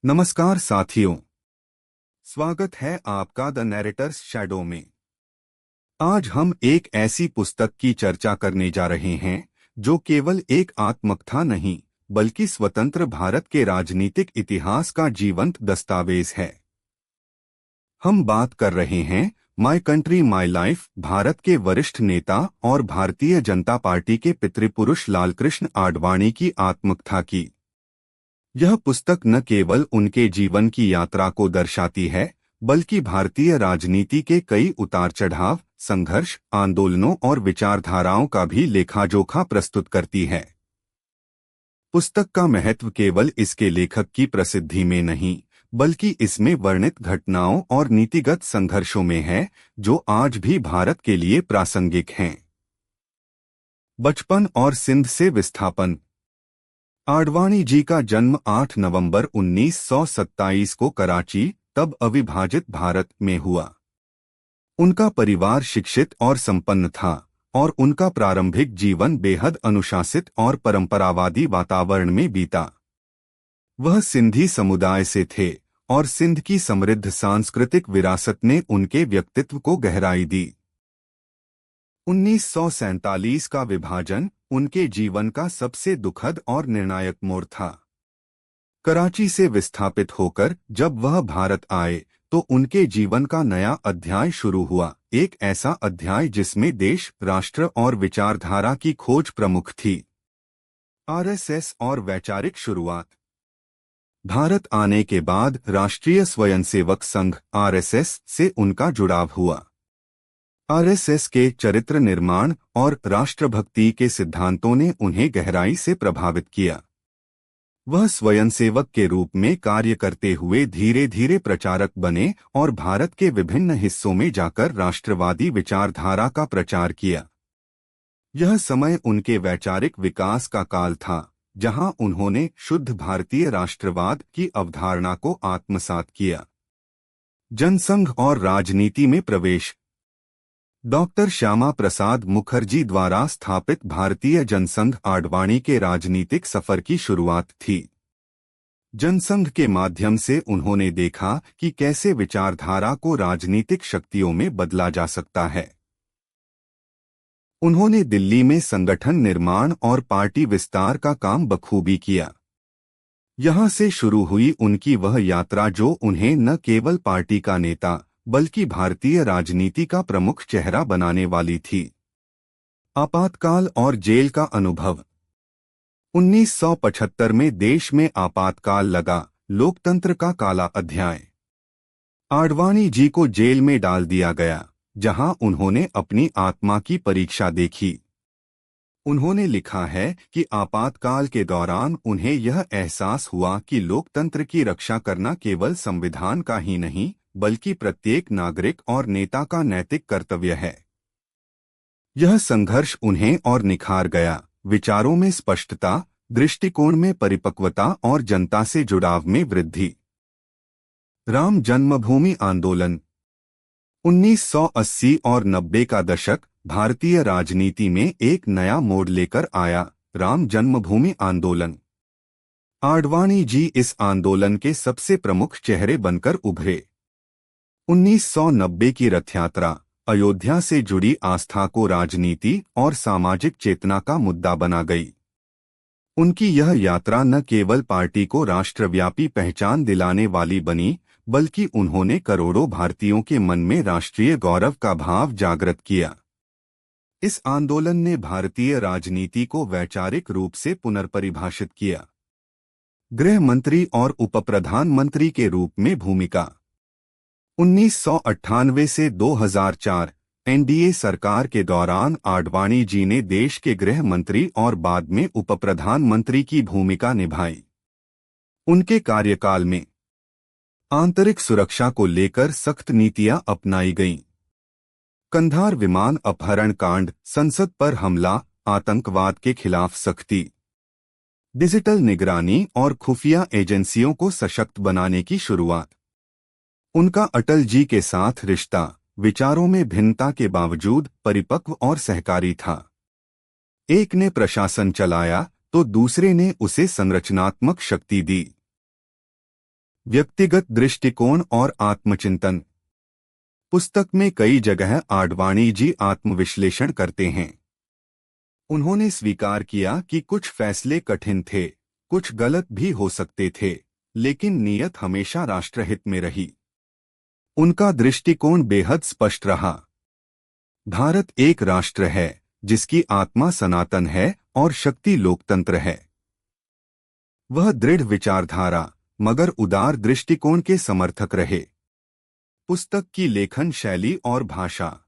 नमस्कार साथियों, स्वागत है आपका द नैरेटर्स शैडो में। आज हम एक ऐसी पुस्तक की चर्चा करने जा रहे हैं जो केवल एक आत्मकथा नहीं बल्कि स्वतंत्र भारत के राजनीतिक इतिहास का जीवंत दस्तावेज है। हम बात कर रहे हैं my country my life, Bharat के वरिष्ठ नेता और भारतीय जनता पार्टी के पितृपुरुष लालकृष्ण आडवाणी की आत्मकथा की। यह पुस्तक न केवल उनके जीवन की यात्रा को दर्शाती है बल्कि भारतीय राजनीति के कई उतार चढ़ाव, संघर्ष, आंदोलनों और विचारधाराओं का भी लेखाजोखा प्रस्तुत करती है। पुस्तक का महत्व केवल इसके लेखक की प्रसिद्धि में नहीं बल्कि इसमें वर्णित घटनाओं और नीतिगत संघर्षों में है जो आज भी भारत के लिए प्रासंगिक हैं। बचपन और सिंध से विस्थापन। आडवाणी जी का जन्म 8 नवंबर 1927 को कराची, तब अविभाजित भारत में हुआ। उनका परिवार शिक्षित और संपन्न था और उनका प्रारंभिक जीवन बेहद अनुशासित और परंपरावादी वातावरण में बीता। वह सिंधी समुदाय से थे और सिंध की समृद्ध सांस्कृतिक विरासत ने उनके व्यक्तित्व को गहराई दी। 1947 का विभाजन उनके जीवन का सबसे दुखद और निर्णायक मोड़ था। कराची से विस्थापित होकर जब वह भारत आए तो उनके जीवन का नया अध्याय शुरू हुआ, एक ऐसा अध्याय जिसमें देश, राष्ट्र और विचारधारा की खोज प्रमुख थी। आरएसएस और वैचारिक शुरुआत। भारत आने के बाद राष्ट्रीय स्वयंसेवक संघ आरएसएस से उनका जुड़ाव हुआ। आरएसएस के चरित्र निर्माण और राष्ट्रभक्ति के सिद्धांतों ने उन्हें गहराई से प्रभावित किया। वह स्वयंसेवक के रूप में कार्य करते हुए धीरे धीरे प्रचारक बने और भारत के विभिन्न हिस्सों में जाकर राष्ट्रवादी विचारधारा का प्रचार किया। यह समय उनके वैचारिक विकास का काल था, जहां उन्होंने शुद्ध भारतीय राष्ट्रवाद की अवधारणा को आत्मसात किया। जनसंघ और राजनीति में प्रवेश। डॉक्टर श्यामा प्रसाद मुखर्जी द्वारा स्थापित भारतीय जनसंघ आडवाणी के राजनीतिक सफर की शुरुआत थी। जनसंघ के माध्यम से उन्होंने देखा कि कैसे विचारधारा को राजनीतिक शक्तियों में बदला जा सकता है। उन्होंने दिल्ली में संगठन निर्माण और पार्टी विस्तार का काम बखूबी किया। यहां से शुरू हुई उनकी वह यात्रा जो उन्हें न केवल पार्टी का नेता बल्कि भारतीय राजनीति का प्रमुख चेहरा बनाने वाली थी। आपातकाल और जेल का अनुभव। 1975 में देश में आपातकाल लगा, लोकतंत्र का काला अध्याय। आडवाणी जी को जेल में डाल दिया गया, जहां उन्होंने अपनी आत्मा की परीक्षा देखी। उन्होंने लिखा है कि आपातकाल के दौरान उन्हें यह एहसास हुआ कि लोकतंत्र की रक्षा करना केवल संविधान का ही नहीं बल्कि प्रत्येक नागरिक और नेता का नैतिक कर्तव्य है। यह संघर्ष उन्हें और निखार गया, विचारों में स्पष्टता, दृष्टिकोण में परिपक्वता और जनता से जुड़ाव में वृद्धि। राम जन्मभूमि आंदोलन। 1980 और 90 का दशक भारतीय राजनीति में एक नया मोड़ लेकर आया, राम जन्मभूमि आंदोलन। आडवाणी जी इस आंदोलन के सबसे प्रमुख चेहरे बनकर उभरे। 1990 की रथ यात्रा अयोध्या से जुड़ी आस्था को राजनीति और सामाजिक चेतना का मुद्दा बना गई। उनकी यह यात्रा न केवल पार्टी को राष्ट्रव्यापी पहचान दिलाने वाली बनी बल्कि उन्होंने करोड़ों भारतीयों के मन में राष्ट्रीय गौरव का भाव जागृत किया। इस आंदोलन ने भारतीय राजनीति को वैचारिक रूप से पुनर्परिभाषित किया। गृह मंत्री और उप प्रधानमंत्री के रूप में भूमिका। 1998 से 2004 एनडीए सरकार के दौरान आडवाणी जी ने देश के गृह मंत्री और बाद में उप प्रधानमंत्री की भूमिका निभाई। उनके कार्यकाल में आंतरिक सुरक्षा को लेकर सख्त नीतियां अपनाई गईं। कंधार विमान अपहरण कांड, संसद पर हमला, आतंकवाद के खिलाफ सख्ती, डिजिटल निगरानी और खुफिया एजेंसियों को सशक्त बनाने की शुरुआत। उनका अटल जी के साथ रिश्ता विचारों में भिन्नता के बावजूद परिपक्व और सहकारी था। एक ने प्रशासन चलाया तो दूसरे ने उसे संरचनात्मक शक्ति दी। व्यक्तिगत दृष्टिकोण और आत्मचिंतन। पुस्तक में कई जगह आडवाणी जी आत्मविश्लेषण करते हैं। उन्होंने स्वीकार किया कि कुछ फैसले कठिन थे, कुछ गलत भी हो सकते थे, लेकिन नीयत हमेशा राष्ट्रहित में रही। उनका दृष्टिकोण बेहद स्पष्ट रहा। भारत एक राष्ट्र है जिसकी आत्मा सनातन है और शक्ति लोकतंत्र है। वह दृढ़ विचारधारा मगर उदार दृष्टिकोण के समर्थक रहे। पुस्तक की लेखन शैली और भाषा।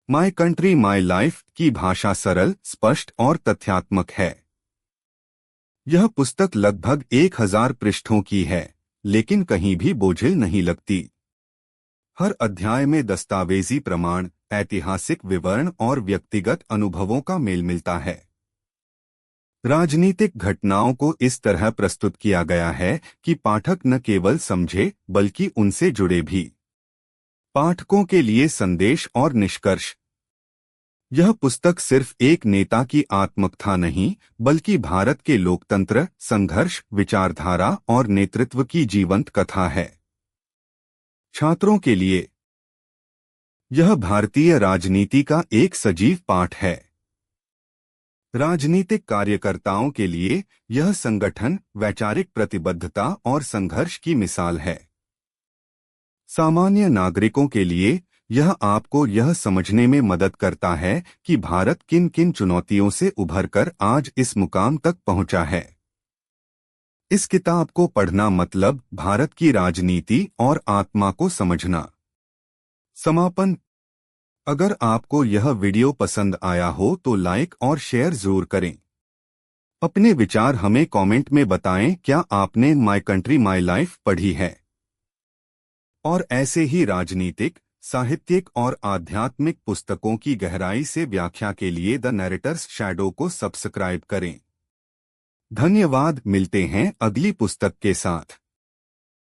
माय कंट्री माय लाइफ की भाषा सरल, स्पष्ट और तथ्यात्मक है। यह पुस्तक लगभग 1000 पृष्ठों की है, लेकिन कहीं भी बोझिल नहीं लगती। हर अध्याय में दस्तावेजी प्रमाण, ऐतिहासिक विवरण और व्यक्तिगत अनुभवों का मेल मिलता है। राजनीतिक घटनाओं को इस तरह प्रस्तुत किया गया है कि पाठक न केवल समझे बल्कि उनसे जुड़े भी। पाठकों के लिए संदेश और निष्कर्ष। यह पुस्तक सिर्फ एक नेता की आत्मकथा नहीं, बल्कि भारत के लोकतंत्र, संघर्ष, विचारधारा और नेतृत्व की जीवंत कथा है। छात्रों के लिए यह भारतीय राजनीति का एक सजीव पाठ है। राजनीतिक कार्यकर्ताओं के लिए यह संगठन, वैचारिक प्रतिबद्धता और संघर्ष की मिसाल है। सामान्य नागरिकों के लिए यह आपको यह समझने में मदद करता है कि भारत किन किन चुनौतियों से उभरकर आज इस मुकाम तक पहुंचा है। इस किताब को पढ़ना मतलब भारत की राजनीति और आत्मा को समझना। समापन। अगर आपको यह वीडियो पसंद आया हो तो लाइक और शेयर जरूर करें। अपने विचार हमें कमेंट में बताएं। क्या आपने माय कंट्री माय लाइफ पढ़ी है? और ऐसे ही राजनीतिक, साहित्यिक और आध्यात्मिक पुस्तकों की गहराई से व्याख्या के लिए द नैरेटर्स शैडो को सब्सक्राइब करें। धन्यवाद। मिलते हैं अगली पुस्तक के साथ।